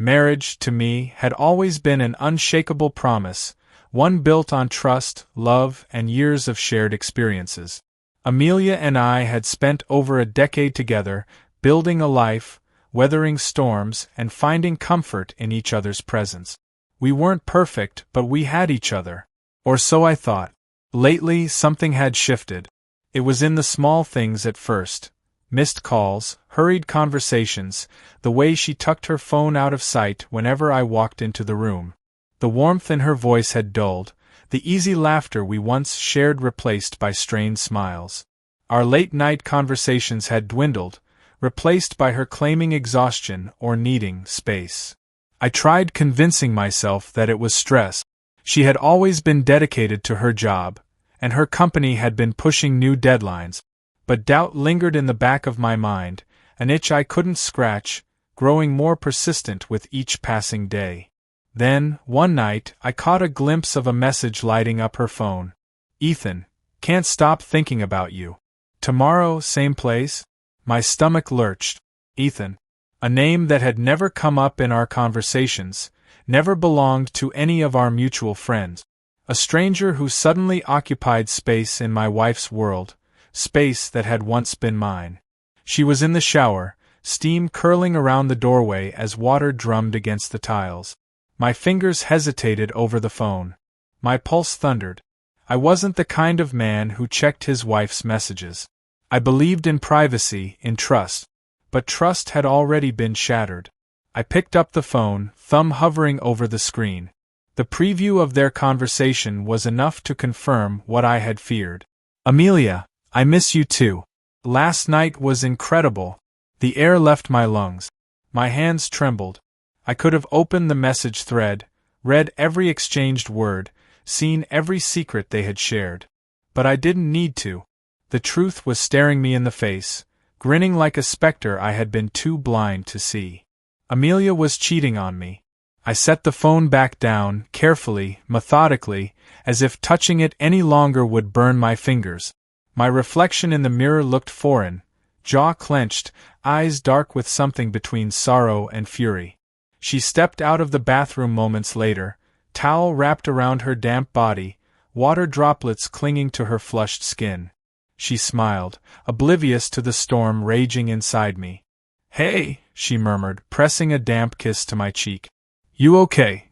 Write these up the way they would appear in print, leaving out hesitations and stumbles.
Marriage, to me, had always been an unshakable promise, one built on trust, love, and years of shared experiences. Amelia and I had spent over a decade together, building a life, weathering storms, and finding comfort in each other's presence. We weren't perfect, but we had each other. Or so I thought. Lately, something had shifted. It was in the small things at first. Missed calls, hurried conversations, the way she tucked her phone out of sight whenever I walked into the room. The warmth in her voice had dulled, the easy laughter we once shared replaced by strained smiles. Our late-night conversations had dwindled, replaced by her claiming exhaustion or needing space. I tried convincing myself that it was stress. She had always been dedicated to her job, and her company had been pushing new deadlines. But doubt lingered in the back of my mind, an itch I couldn't scratch, growing more persistent with each passing day. Then, one night, I caught a glimpse of a message lighting up her phone. "Ethan, can't stop thinking about you. Tomorrow, same place?" My stomach lurched. Ethan. A name that had never come up in our conversations, never belonged to any of our mutual friends. A stranger who suddenly occupied space in my wife's world. Space that had once been mine. She was in the shower, steam curling around the doorway as water drummed against the tiles. My fingers hesitated over the phone. My pulse thundered. I wasn't the kind of man who checked his wife's messages. I believed in privacy, in trust. But trust had already been shattered. I picked up the phone, thumb hovering over the screen. The preview of their conversation was enough to confirm what I had feared. "Amelia, I miss you too. Last night was incredible." The air left my lungs. My hands trembled. I could have opened the message thread, read every exchanged word, seen every secret they had shared. But I didn't need to. The truth was staring me in the face, grinning like a specter I had been too blind to see. Amelia was cheating on me. I set the phone back down, carefully, methodically, as if touching it any longer would burn my fingers. My reflection in the mirror looked foreign, jaw clenched, eyes dark with something between sorrow and fury. She stepped out of the bathroom moments later, towel wrapped around her damp body, water droplets clinging to her flushed skin. She smiled, oblivious to the storm raging inside me. "Hey," she murmured, pressing a damp kiss to my cheek. "You okay?"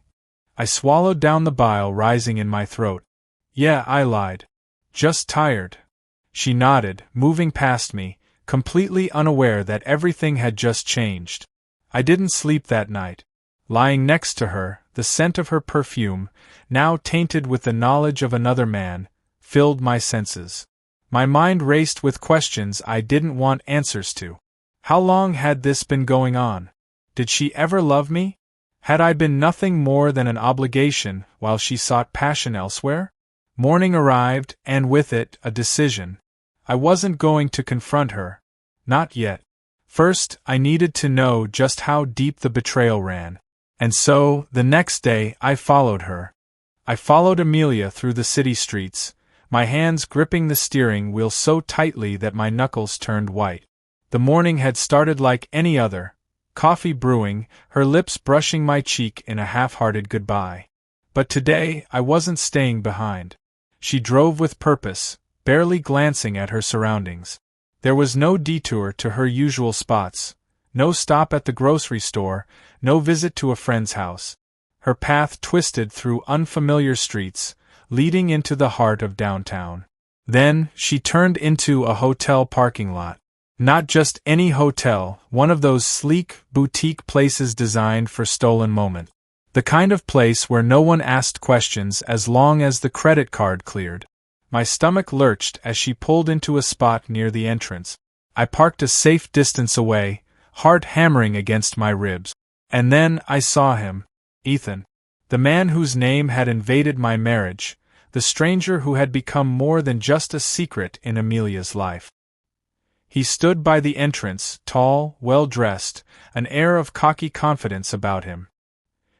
I swallowed down the bile rising in my throat. "Yeah," I lied. "Just tired." She nodded, moving past me, completely unaware that everything had just changed. I didn't sleep that night. Lying next to her, the scent of her perfume, now tainted with the knowledge of another man, filled my senses. My mind raced with questions I didn't want answers to. How long had this been going on? Did she ever love me? Had I been nothing more than an obligation while she sought passion elsewhere? Morning arrived, and with it, a decision. I wasn't going to confront her. Not yet. First, I needed to know just how deep the betrayal ran. And so, the next day, I followed her. I followed Amelia through the city streets, my hands gripping the steering wheel so tightly that my knuckles turned white. The morning had started like any other, coffee brewing, her lips brushing my cheek in a half-hearted goodbye. But today, I wasn't staying behind. She drove with purpose, barely glancing at her surroundings. There was no detour to her usual spots, no stop at the grocery store, no visit to a friend's house. Her path twisted through unfamiliar streets, leading into the heart of downtown. Then, she turned into a hotel parking lot. Not just any hotel, one of those sleek, boutique places designed for stolen moments. The kind of place where no one asked questions as long as the credit card cleared. My stomach lurched as she pulled into a spot near the entrance. I parked a safe distance away, heart hammering against my ribs. And then I saw him. Ethan. The man whose name had invaded my marriage, the stranger who had become more than just a secret in Amelia's life. He stood by the entrance, tall, well-dressed, an air of cocky confidence about him.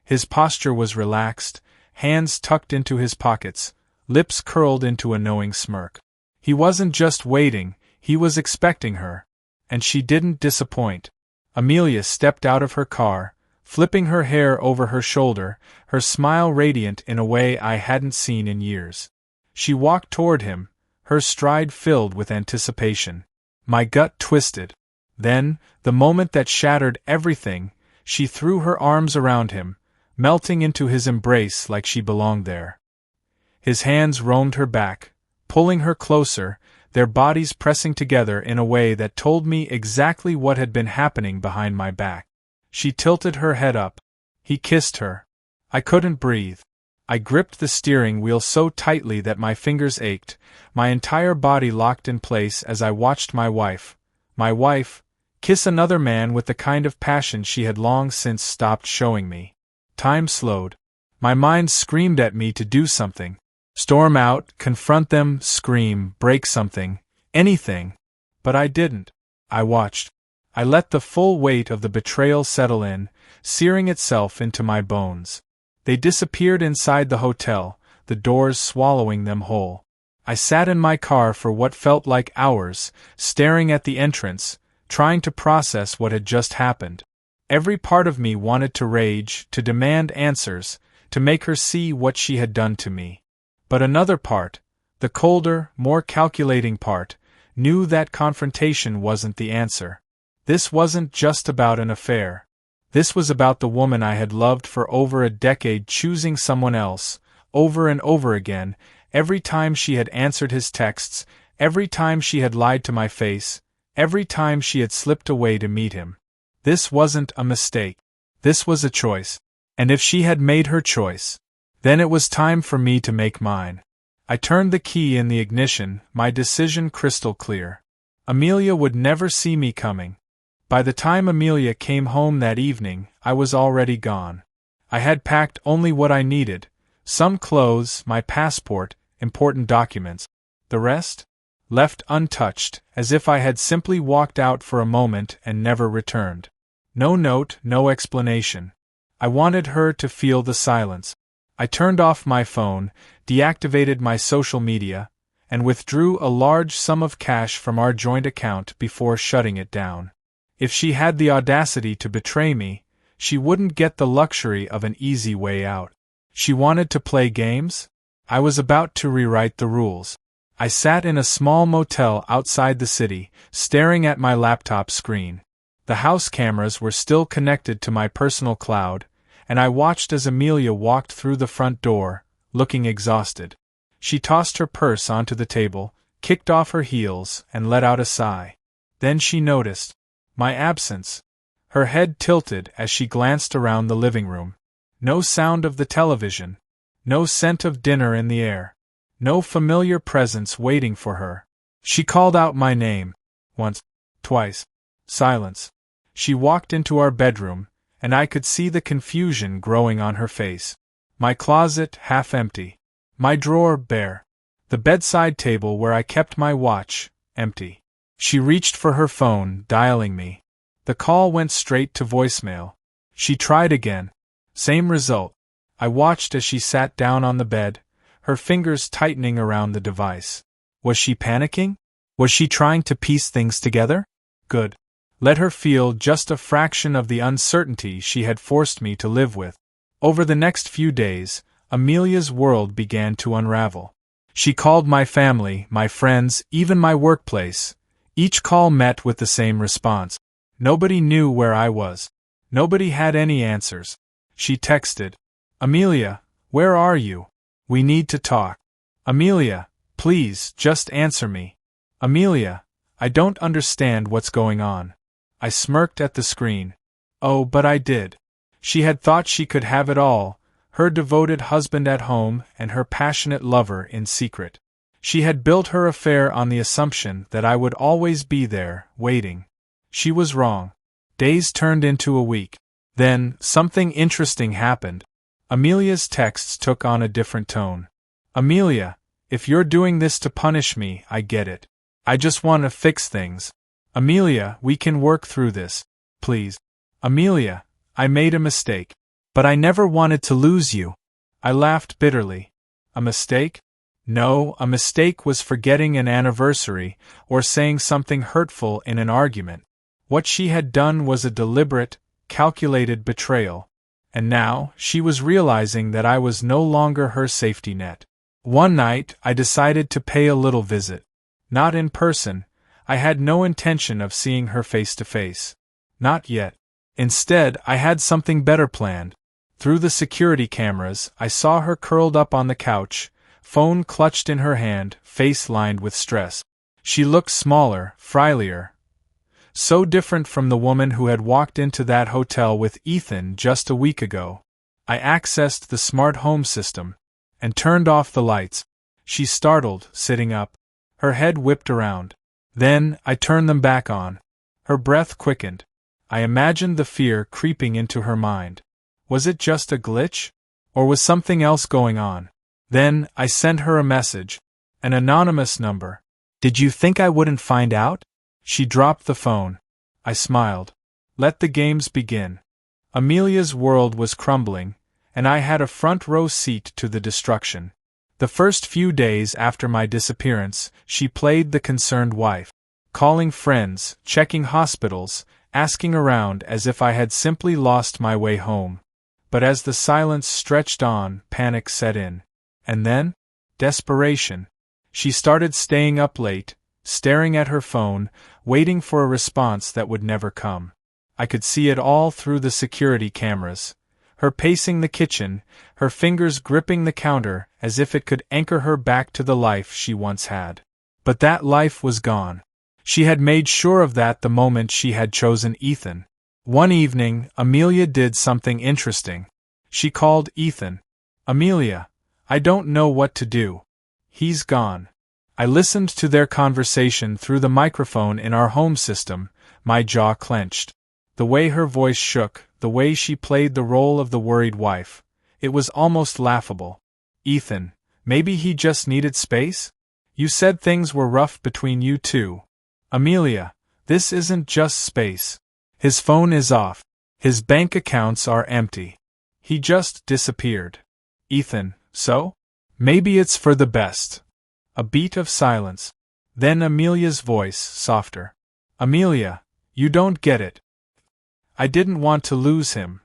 His posture was relaxed, hands tucked into his pockets, lips curled into a knowing smirk. He wasn't just waiting, he was expecting her. And she didn't disappoint. Amelia stepped out of her car, flipping her hair over her shoulder, her smile radiant in a way I hadn't seen in years. She walked toward him, her stride filled with anticipation. My gut twisted. Then, the moment that shattered everything, she threw her arms around him, melting into his embrace like she belonged there. His hands roamed her back, pulling her closer, their bodies pressing together in a way that told me exactly what had been happening behind my back. She tilted her head up. He kissed her. I couldn't breathe. I gripped the steering wheel so tightly that my fingers ached, my entire body locked in place as I watched my wife, kiss another man with the kind of passion she had long since stopped showing me. Time slowed. My mind screamed at me to do something. Storm out, confront them, scream, break something, anything. But I didn't. I watched. I let the full weight of the betrayal settle in, searing itself into my bones. They disappeared inside the hotel, the doors swallowing them whole. I sat in my car for what felt like hours, staring at the entrance, trying to process what had just happened. Every part of me wanted to rage, to demand answers, to make her see what she had done to me. But another part, the colder, more calculating part, knew that confrontation wasn't the answer. This wasn't just about an affair. This was about the woman I had loved for over a decade choosing someone else, over and over again, every time she had answered his texts, every time she had lied to my face, every time she had slipped away to meet him. This wasn't a mistake. This was a choice. And if she had made her choice, then it was time for me to make mine. I turned the key in the ignition, my decision crystal clear. Amelia would never see me coming. By the time Amelia came home that evening, I was already gone. I had packed only what I needed, some clothes, my passport, important documents. The rest? Left untouched, as if I had simply walked out for a moment and never returned. No note, no explanation. I wanted her to feel the silence. I turned off my phone, deactivated my social media, and withdrew a large sum of cash from our joint account before shutting it down. If she had the audacity to betray me, she wouldn't get the luxury of an easy way out. She wanted to play games? I was about to rewrite the rules. I sat in a small motel outside the city, staring at my laptop screen. The house cameras were still connected to my personal cloud, and I watched as Amelia walked through the front door, looking exhausted. She tossed her purse onto the table, kicked off her heels, and let out a sigh. Then she noticed my absence. Her head tilted as she glanced around the living room. No sound of the television. No scent of dinner in the air. No familiar presence waiting for her. She called out my name. Once. Twice. Silence. She walked into our bedroom, and I could see the confusion growing on her face. My closet half empty. My drawer bare. The bedside table where I kept my watch, empty. She reached for her phone, dialing me. The call went straight to voicemail. She tried again. Same result. I watched as she sat down on the bed, her fingers tightening around the device. Was she panicking? Was she trying to piece things together? Good. Let her feel just a fraction of the uncertainty she had forced me to live with. Over the next few days, Amelia's world began to unravel. She called my family, my friends, even my workplace. Each call met with the same response. Nobody knew where I was. Nobody had any answers. She texted, "Amelia, where are you? We need to talk. Amelia, please, just answer me. Amelia, I don't understand what's going on." I smirked at the screen. Oh, but I did. She had thought she could have it all, her devoted husband at home and her passionate lover in secret. She had built her affair on the assumption that I would always be there, waiting. She was wrong. Days turned into a week. Then, something interesting happened. Amelia's texts took on a different tone. "Amelia, if you're doing this to punish me, I get it. I just want to fix things. Amelia, we can work through this. Please. Amelia, I made a mistake. But I never wanted to lose you." I laughed bitterly. A mistake? No, a mistake was forgetting an anniversary, or saying something hurtful in an argument. What she had done was a deliberate, calculated betrayal. And now, she was realizing that I was no longer her safety net. One night, I decided to pay a little visit. Not in person. I had no intention of seeing her face to face. Not yet. Instead, I had something better planned. Through the security cameras, I saw her curled up on the couch, phone clutched in her hand, face lined with stress. She looked smaller, frilier. So different from the woman who had walked into that hotel with Ethan just a week ago. I accessed the smart home system and turned off the lights. She startled, sitting up. Her head whipped around. Then, I turned them back on. Her breath quickened. I imagined the fear creeping into her mind. Was it just a glitch? Or was something else going on? Then, I sent her a message. An anonymous number. Did you think I wouldn't find out? She dropped the phone. I smiled. Let the games begin. Amelia's world was crumbling, and I had a front row seat to the destruction. The first few days after my disappearance, she played the concerned wife, calling friends, checking hospitals, asking around as if I had simply lost my way home. But as the silence stretched on, panic set in. And then? Desperation. She started staying up late, staring at her phone, waiting for a response that would never come. I could see it all through the security cameras. Her pacing the kitchen, her fingers gripping the counter as if it could anchor her back to the life she once had. But that life was gone. She had made sure of that the moment she had chosen Ethan. One evening, Amelia did something interesting. She called Ethan. Amelia, I don't know what to do. He's gone. I listened to their conversation through the microphone in our home system, my jaw clenched. The way her voice shook, the way she played the role of the worried wife, it was almost laughable. Ethan, maybe he just needed space? You said things were rough between you two. Amelia, this isn't just space. His phone is off. His bank accounts are empty. He just disappeared. Ethan, so? Maybe it's for the best. A beat of silence. Then Amelia's voice, softer. Amelia, you don't get it. I didn't want to lose him.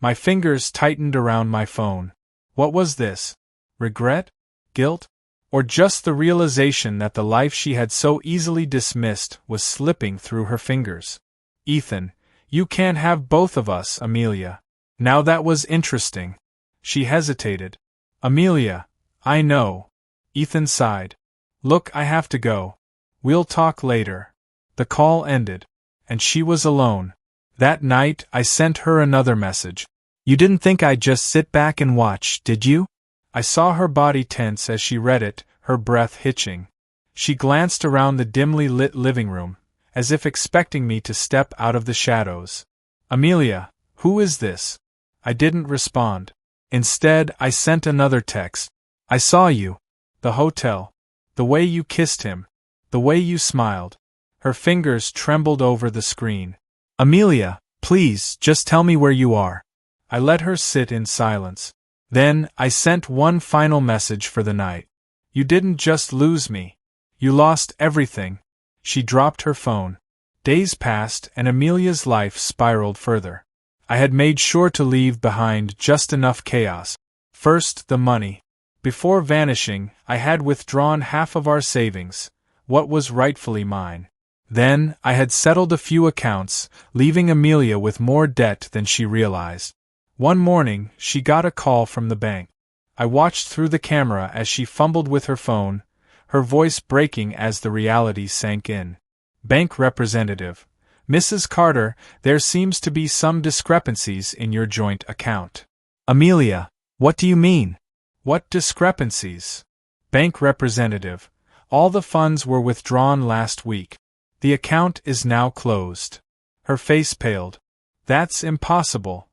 My fingers tightened around my phone. What was this? Regret? Guilt? Or just the realization that the life she had so easily dismissed was slipping through her fingers? Ethan, you can't have both of us, Amelia. Now that was interesting. She hesitated. Amelia, I know. Ethan sighed. Look, I have to go. We'll talk later. The call ended, and she was alone. That night, I sent her another message. You didn't think I'd just sit back and watch, did you? I saw her body tense as she read it, her breath hitching. She glanced around the dimly lit living room, as if expecting me to step out of the shadows. Amelia, who is this? I didn't respond. Instead, I sent another text. I saw you. The hotel. The way you kissed him. The way you smiled. Her fingers trembled over the screen. Amelia, please, just tell me where you are. I let her sit in silence. Then, I sent one final message for the night. You didn't just lose me. You lost everything. She dropped her phone. Days passed and Amelia's life spiraled further. I had made sure to leave behind just enough chaos. First, the money. Before vanishing, I had withdrawn half of our savings, what was rightfully mine. Then, I had settled a few accounts, leaving Amelia with more debt than she realized. One morning, she got a call from the bank. I watched through the camera as she fumbled with her phone, her voice breaking as the reality sank in. Bank representative. Mrs. Carter, there seems to be some discrepancies in your joint account. Amelia, what do you mean? What discrepancies? Bank representative. All the funds were withdrawn last week. The account is now closed. Her face paled. That's impossible.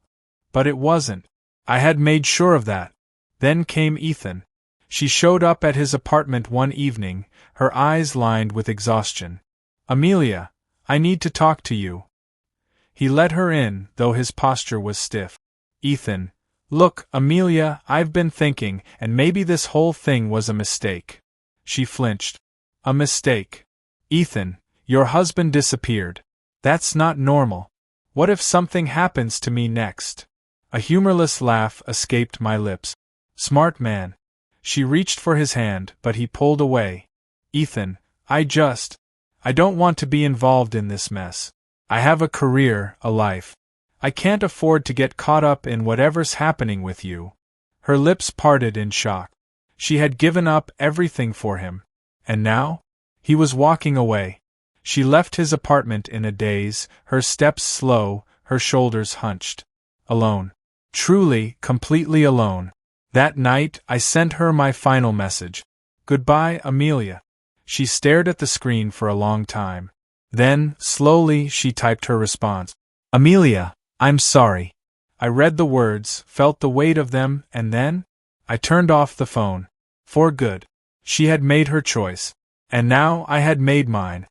But it wasn't. I had made sure of that. Then came Ethan. She showed up at his apartment one evening, her eyes lined with exhaustion. Amelia, I need to talk to you. He let her in, though his posture was stiff. Ethan, look, Amelia, I've been thinking, and maybe this whole thing was a mistake. She flinched. A mistake. Ethan, your husband disappeared. That's not normal. What if something happens to me next? A humorless laugh escaped my lips. Smart man. She reached for his hand, but he pulled away. Ethan, I don't want to be involved in this mess. I have a career, a life. I can't afford to get caught up in whatever's happening with you. Her lips parted in shock. She had given up everything for him. And now? He was walking away. She left his apartment in a daze, her steps slow, her shoulders hunched. Alone. Truly, completely alone. That night, I sent her my final message. Goodbye, Amelia. She stared at the screen for a long time. Then, slowly, she typed her response. Amelia, I'm sorry. I read the words, felt the weight of them, and then? I turned off the phone. For good. She had made her choice. And now I had made mine.